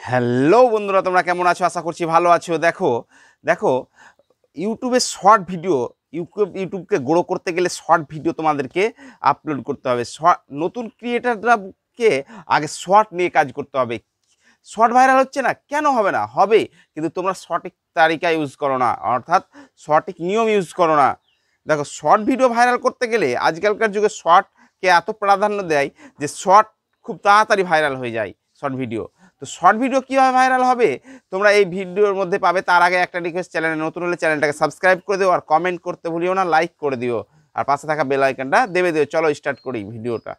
Hello বন্ধুরা, তোমরা কেমন আছো? আশা করছি ভালো আছো। দেখো দেখো ইউটিউবে শর্ট ভিডিও, ইউটিউবকে গ্রো করতে গেলে শর্ট ভিডিও তোমাদেরকে আপলোড করতে হবে। নতুন ক্রিয়েটারদেরকে আগে শর্ট নিয়ে কাজ করতে হবে। শর্ট ভাইরাল হচ্ছে না, কেন হবে না? হবে, কিন্তু তোমরা সঠিক তারিকা ইউজ করো না, অর্থাৎ সঠিক নিয়ম ইউজ করো না। দেখো, শর্ট ভিডিও ভাইরাল করতে গেলে আজকালকার যুগে শর্টকে এত প্রাধান্য দেয় যে শর্ট খুব তাড়াতাড়ি ভাইরাল হয়ে যায়। শর্ট ভিডিও, তো শর্ট ভিডিও কীভাবে ভাইরাল হবে তোমরা এই ভিডিওর মধ্যে পাবে। তার আগে একটা রিকোয়েস্ট, চ্যানেলে নতুন হলে চ্যানেলটাকে সাবস্ক্রাইব করে দিও, আর কমেন্ট করতে ভুলিও না, লাইক করে দিও, আর পাশে থাকা বেল আইকনটা দেবে দিও। চলো স্টার্ট করি ভিডিওটা।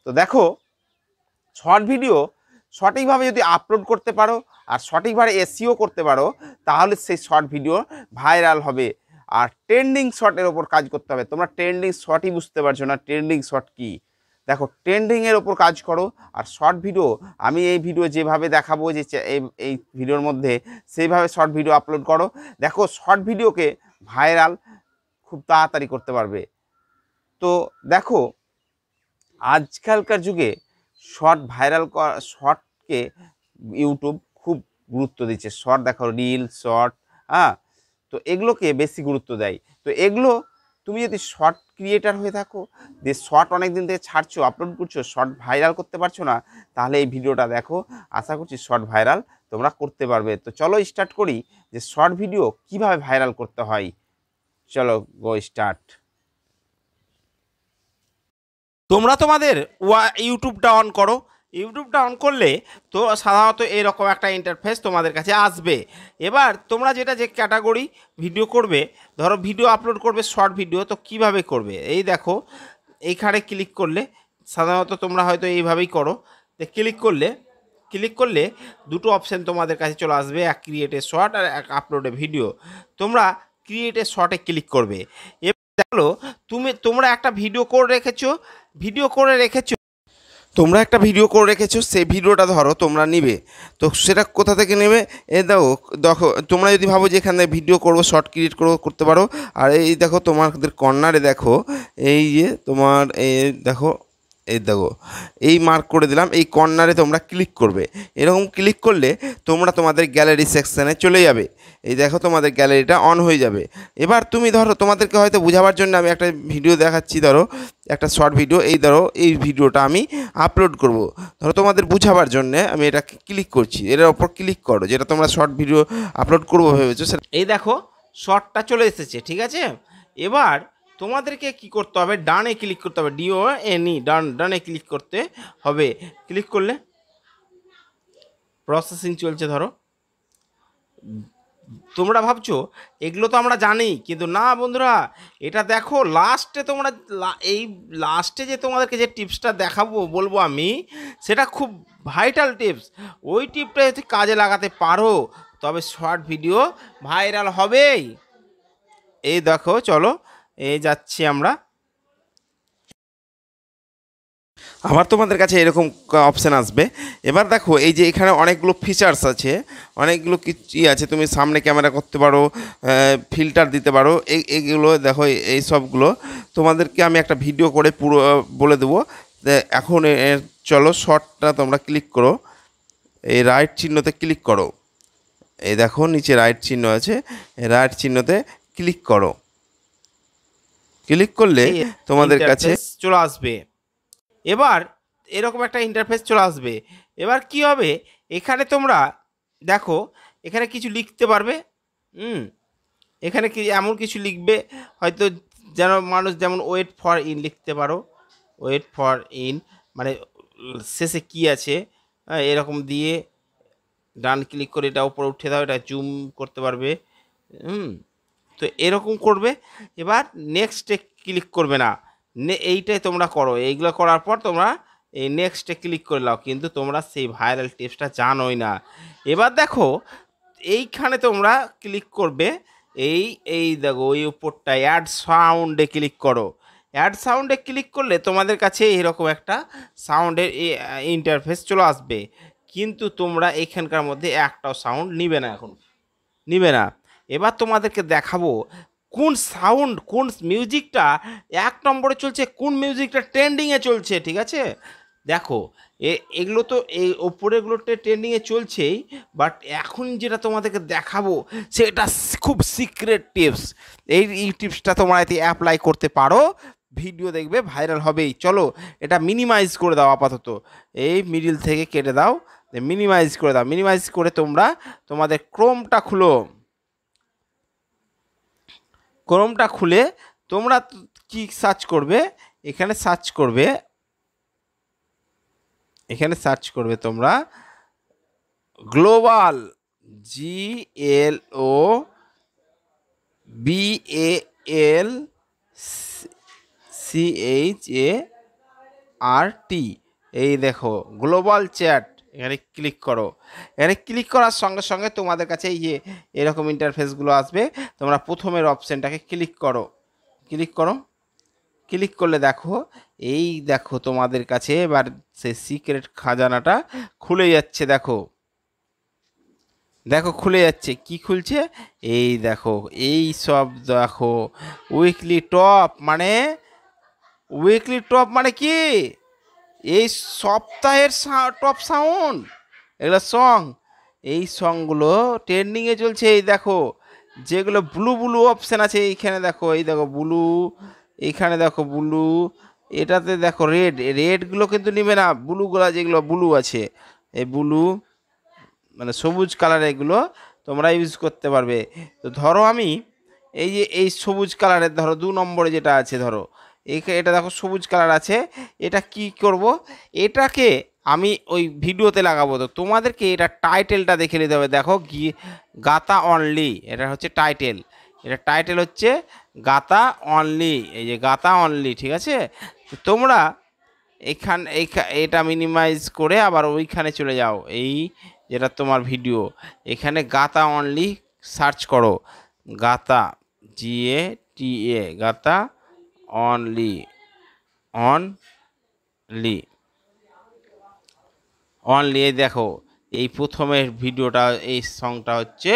তো দেখো, শর্ট ভিডিও সঠিকভাবে যদি আপলোড করতে পারো আর সঠিকভাবে এসইও করতে পারো, তাহলে সেই শর্ট ভিডিও ভাইরাল হবে। আর ট্রেন্ডিং শর্টের ওপর কাজ করতে হবে। তোমরা ট্রেন্ডিং শর্টই বুঝতে পারছো না, ট্রেন্ডিং শর্ট কী। দেখো, ট্রেন্ডিংয়ের ওপর কাজ করো। আর শর্ট ভিডিও, আমি এই ভিডিও যেভাবে দেখাবো যে এই ভিডিওর মধ্যে, সেইভাবে শর্ট ভিডিও আপলোড করো। দেখো, শর্ট ভিডিওকে ভাইরাল খুব তাড়াতাড়ি করতে পারবে। তো দেখো, আজকালকার যুগে শর্ট ভাইরাল করা, শর্টকে ইউটিউব খুব গুরুত্ব দিচ্ছে। শর্ট দেখো, রিল, শর্ট, তো এগুলোকে বেশি গুরুত্ব দেয়। তো এগুলো, তুমি যদি শর্ট ক্রিয়েটার হয়ে থাকো, যে শর্ট অনেক দিন থেকে ছাড়ছো, আপলোড করছো, শর্ট ভাইরাল করতে পারছো না, তাহলে এই ভিডিওটা দেখো। আশা করছি শর্ট ভাইরাল তোমরা করতে পারবে। তো চলো স্টার্ট করি যে শর্ট ভিডিও কিভাবে ভাইরাল করতে হয়। চলো গো স্টার্ট। তোমরা তোমাদের ইউটিউবটা অন করো। ইউটিউবটা অন করলে তো সাধারণত এরকম একটা ইন্টারফেস তোমাদের কাছে আসবে। এবার তোমরা যে ক্যাটাগরি ভিডিও করবে, ধরো ভিডিও আপলোড করবে শর্ট ভিডিও, তো কিভাবে করবে এই দেখো। এইখানে ক্লিক করলে, সাধারণত তোমরা হয়তো এইভাবেই করো। তো ক্লিক করলে দুটো অপশান তোমাদের কাছে চলে আসবে, এক ক্রিয়েটে শর্ট আর এক আপলোডে ভিডিও। তোমরা ক্রিয়েটে শর্টে ক্লিক করবে। দেখো, তোমরা একটা ভিডিও করে রেখেছো, সেই ভিডিওটা ধরো তোমরা নিবে। তো সেটা কোথা থেকে নেবে? দেখো, তোমরা যদি ভাবো যে এখানে ভিডিও করবো, শর্ট ক্রিয়েট করতে পারো। আর এই দেখো, তোমাদের কর্নারে দেখো, এই যে তোমার দেখো, এই মার্ক করে দিলাম, এই কর্নারে তোমরা ক্লিক করবে। এরকম ক্লিক করলে তোমরা তোমাদের গ্যালারি সেকশানে চলে যাবে। এই দেখো, তোমাদের গ্যালারিটা অন হয়ে যাবে। এবার তুমি ধরো, তোমাদেরকে হয়তো বোঝাবার জন্য আমি একটা ভিডিও দেখাচ্ছি। ধরো একটা শর্ট ভিডিও, এই ভিডিওটা আমি আপলোড করব। ধরো তোমাদের বোঝাবার জন্য আমি এটা ক্লিক করছি, এটার ওপর ক্লিক করো, যেটা তোমরা শর্ট ভিডিও আপলোড করবো ভেবেছো সেটা। এই দেখো, শর্টটা চলে এসেছে, ঠিক আছে। এবার তোমাদেরকে কি করতে হবে? ডানে ক্লিক করতে হবে, DONE, ডানে ক্লিক করতে হবে। ক্লিক করলে প্রসেসিং চলছে। ধরো, তোমরা ভাবছো এগুলো তো আমরা জানি, কিন্তু না বন্ধুরা, এটা দেখো লাস্টে তোমরা, এই লাস্টে যে তোমাদেরকে যে টিপসটা বলবো আমি, সেটা খুব ভাইটাল টিপস। ওই টিপটা যদি কাজে লাগাতে পারো, তবে শর্ট ভিডিও ভাইরাল হবেই। এই দেখো, চলো এই যাচ্ছি আমরা। আবার তোমাদের কাছে এরকম অপশান আসবে। এবার দেখো, এই যে এখানে অনেকগুলো ফিচার্স আছে, অনেকগুলো কিছু আছে। তুমি সামনে ক্যামেরা করতে পারো, ফিল্টার দিতে পারো, এইগুলো দেখো। এই সবগুলো তোমাদেরকে আমি একটা ভিডিও করে পুরো বলে দেবো। এখন চলো, শর্টটা তোমরা ক্লিক করো, এই রাইট চিহ্নতে ক্লিক করো। এই দেখো, নিচে রাইট চিহ্ন আছে, এই রাইট চিহ্নতে ক্লিক করো। ক্লিক করলে তোমাদের কাছে চলে আসবে। এবার এরকম একটা ইন্টারফেস চলে আসবে। এবার কি হবে? এখানে তোমরা দেখো, এখানে কিছু লিখতে পারবে। এখানে কি এমন কিছু লিখবে হয়তো, যেন মানুষ যেমন ওয়েট ফর ইন লিখতে পারো। ওয়েট ফর ইন মানে শেষে কি আছে, এরকম দিয়ে ডান ক্লিক করে এটা উপরে উঠে দাও, এটা জুম করতে পারবে। তো এরকম করবে। এবার নেক্সটে ক্লিক করবে না, এইটাই তোমরা করো। এইগুলো করার পর তোমরা এই নেক্সটে ক্লিক করে নাও, কিন্তু তোমরা সেই ভাইরাল টিপসটা জানোই না। এবার দেখো, এইখানে তোমরা ক্লিক করবে, এই দেখো, ওই উপরটা অ্যাড সাউন্ডে ক্লিক করো। অ্যাড সাউন্ডে ক্লিক করলে তোমাদের কাছে এরকম একটা সাউন্ডের ইন্টারফেস চলে আসবে, কিন্তু তোমরা এখানকার মধ্যে একটাও সাউন্ড নিবে না। এবার তোমাদেরকে দেখাবো কোন মিউজিকটা 1 নম্বরে চলছে, কোন মিউজিকটা ট্রেন্ডিংয়ে চলছে, ঠিক আছে। দেখো এগুলো তো এই ওপরেগুলোতে ট্রেন্ডিংয়ে চলছেই, বাট এখন যেটা তোমাদেরকে দেখাবো সেটা খুব সিক্রেট টিপস। এই টিপসটা তোমরা এতে অ্যাপ্লাই করতে পারো, ভিডিও দেখবে ভাইরাল হবেই। চলো এটা মিনিমাইজ করে দাও, আপাতত এই মিডিল থেকে কেটে দাও, মিনিমাইজ করে দাও। মিনিমাইজ করে তোমরা তোমাদের ক্রোমটা খুলো, ক্রোমটা খুলে তোমরা কি সার্চ করবে, এখানে সার্চ করবে, এখানে সার্চ করবে তোমরা গ্লোবাল, GLOBALCHART, এই দেখো গ্লোবাল চ্যাট, এখানে ক্লিক করো। এখানে ক্লিক করার সঙ্গে সঙ্গে তোমাদের কাছে এই যে এরকম ইন্টারফেসগুলো আসবে। তোমরা প্রথমের অপশানটাকে ক্লিক করো, ক্লিক করো। ক্লিক করলে দেখো, এই দেখো তোমাদের কাছে এবার সেই সিক্রেট খাজানাটা খুলে যাচ্ছে। দেখো দেখো খুলে যাচ্ছে, কি খুলছে, এই দেখো এই সব দেখো উইকলি টপ, মানে উইকলি টপ মানে কি, এই সপ্তাহের টপ সাউন্ড, এগুলো সং, এই সংগুলো ট্রেন্ডিংয়ে চলছে। এই দেখো যেগুলো ব্লু ব্লু অপশান আছে এইখানে দেখো, এই দেখো ব্লু, এইখানে দেখো ব্লু, এটাতে দেখো রেড, রেডগুলো কিন্তু নেবে না, ব্লুগুলো যেগুলো ব্লু আছে, এই ব্লু মানে সবুজ কালার, এগুলো তোমরা ইউজ করতে পারবে। তো ধরো আমি এই যে এই সবুজ কালারের ধরো 2 নম্বরে যেটা আছে, ধরো এটা দেখো সবুজ কালার আছে, এটা কি করব, এটাকে আমি ওই ভিডিওতে লাগাবো। তো তোমাদেরকে এটা টাইটেলটা দেখে নিতে হবে। দেখো গাতা অনলি, এটা হচ্ছে টাইটেল, এটা টাইটেল হচ্ছে গাতা অনলি, এই যে গাতা অনলি, ঠিক আছে। তো তোমরা এটা মিনিমাইজ করে আবার ওইখানে চলে যাও, এই যেটা তোমার ভিডিও, এখানে গাতা অনলি সার্চ করো, গাতা, GATA, গাতা অনলি, অনলি, অনলি, এই দেখো এই প্রথমের ভিডিওটা, এই সংটা হচ্ছে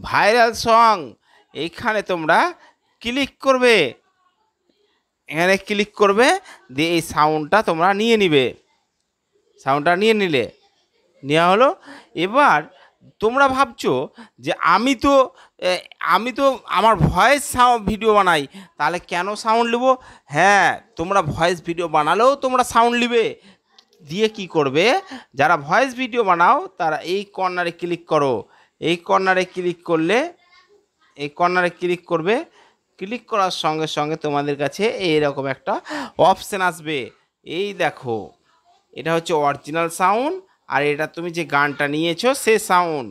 ভাইরাল সং। এইখানে তোমরা ক্লিক করবে, এখানে ক্লিক করবে, দিয়ে এই সাউন্ডটা তোমরা নিয়ে নিবে, সাউন্ডটা নিয়ে নিলে, নেওয়া হলো। এবার তোমরা ভাবছো যে আমি তো আমার ভয়েস ভিডিও বানাই, তাহলে কেন সাউন্ড নেব? হ্যাঁ, তোমরা ভয়েস ভিডিও বানালেও তোমরা সাউন্ড নেবে। দিয়ে কি করবে, যারা ভয়েস ভিডিও বানাও তারা এই কর্নারে ক্লিক করো, এই কর্নারে ক্লিক করলে, এই কর্নারে ক্লিক করবে, ক্লিক করার সঙ্গে সঙ্গে তোমাদের কাছে এইরকম একটা অপশান আসবে। এই দেখো এটা হচ্ছে অরিজিনাল সাউন্ড, আর এটা তুমি যে গানটা নিয়েছো সে সাউন্ড।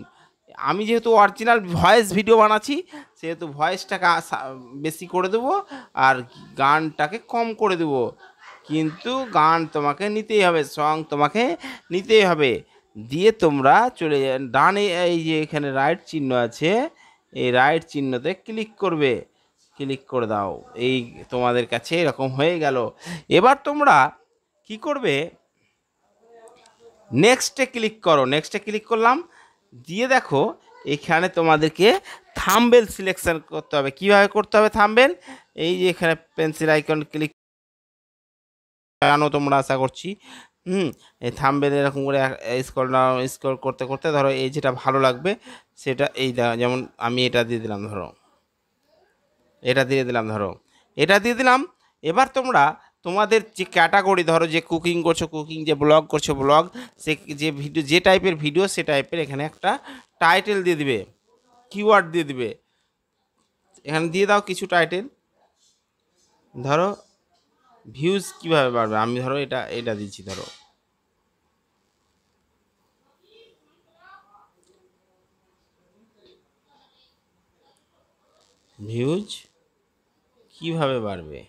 আমি যেহেতু অরিজিনাল ভয়েস ভিডিও বানাচ্ছি, সেহেতু ভয়েসটাকে বেশি করে দেবো আর গানটাকে কম করে দেবো, কিন্তু গান তোমাকে নিতেই হবে, সং তোমাকে নিতেই হবে। দিয়ে তোমরা চলে ডানে এই যে এখানে রাইট চিহ্ন আছে, এই রাইট চিহ্নতে ক্লিক করবে, ক্লিক করে দাও, এই তোমাদের কাছে এরকম হয়ে গেল। এবার তোমরা কি করবে, নেক্সটে ক্লিক করো, নেক্সটে ক্লিক করলাম, দিয়ে দেখো এখানে তোমাদেরকে থাম্বনেল সিলেকশন করতে হবে। কীভাবে করতে হবে থাম্বনেল, এই যে এখানে পেন্সিল আইকন ক্লিক, জানো তোমরা আশা করছি। এই থাম্বনেল এরকম করে স্ক্রল করতে করতে ধরো এই যেটা ভালো লাগবে সেটা, এই যেমন আমি এটা দিয়ে দিলাম, ধরো এটা দিয়ে দিলাম, ধরো এটা দিয়ে দিলাম। এবার তোমরা তোমাদের যে ক্যাটাগরি, ধরো যে কুকিং করছো কুকিং, যে ব্লগ করছো ব্লগ, সে যে ভিডিও, যে টাইপের ভিডিও সে টাইপের এখানে একটা টাইটেল দিয়ে দিবে, কিওয়ার্ড দিয়ে দিবে, এখানে দিয়ে দাও কিছু টাইটেল। ধরো ভিউজ কিভাবে বাড়বে, আমি ধরো এটা এটা দিচ্ছি, ধরো ভিউজ কিভাবে বাড়বে,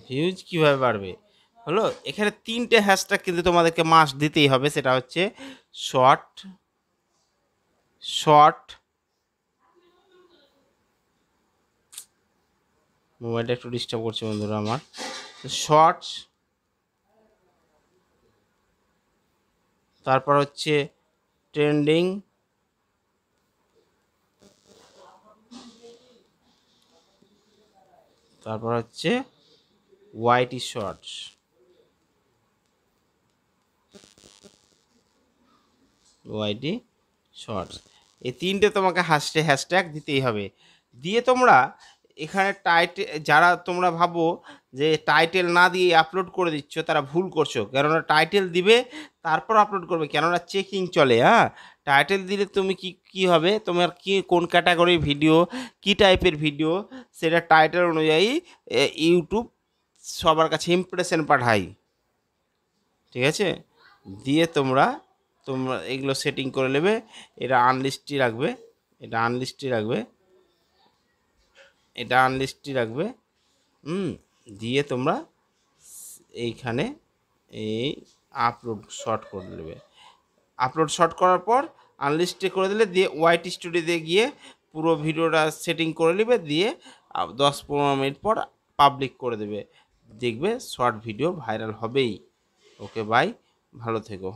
ভিউজ কিভাবে বাড়বে হলো। এখানে 3টে হ্যাশট্যাগ কিন্তু তোমাদেরকে মাস্ট দিতেই হবে, সেটা হচ্ছে শর্ট, শর্ট, মোবাইলটা একটু ডিস্টার্ব করছে বন্ধুরা আমার, শর্টস, তারপর হচ্ছে ট্রেন্ডিং, তারপর হচ্ছে ওয়াইটি শর্টস, ওয়াইটি শর্টস, এই তিনটে তোমাকে হ্যাশট্যাগ দিতেই হবে। দিয়ে তোমরা এখানে টাইটেল, যারা তোমরা ভাবো যে টাইটেল না দিয়ে আপলোড করে দিচ্ছ তারা ভুল করছো, কেননা টাইটেল দিবে তারপর আপলোড করবে, কেননা চেকিং চলে। হ্যাঁ, টাইটেল দিলে তুমি কি হবে, তোমার কি কোন ক্যাটাগরির ভিডিও, কি টাইপের ভিডিও, সেটা টাইটেল অনুযায়ী ইউটিউব সবার কাছে ইমপ্রেশন পাঠাই, ঠিক আছে। দিয়ে তোমরা তোমরা এগুলো সেটিং করে নেবে। এটা আনলিস্টই রাখবে, এটা আনলিস্টই রাখবে, এটা আনলিস্টই রাখবে। দিয়ে তোমরা এইখানে এই আপলোড শর্ট করে নেবে। আপলোড শর্ট করার পর আনলিস্টে করে দিলে, দিয়ে ওয়াইটি স্টুডিওতে গিয়ে পুরো ভিডিওটা সেটিং করে নেবে, দিয়ে 10-15 মিনিট পর পাবলিক করে দেবে, দেখবে শর্ট ভিডিও ভাইরাল হবেই। ওকে বাই, ভালো থেকো।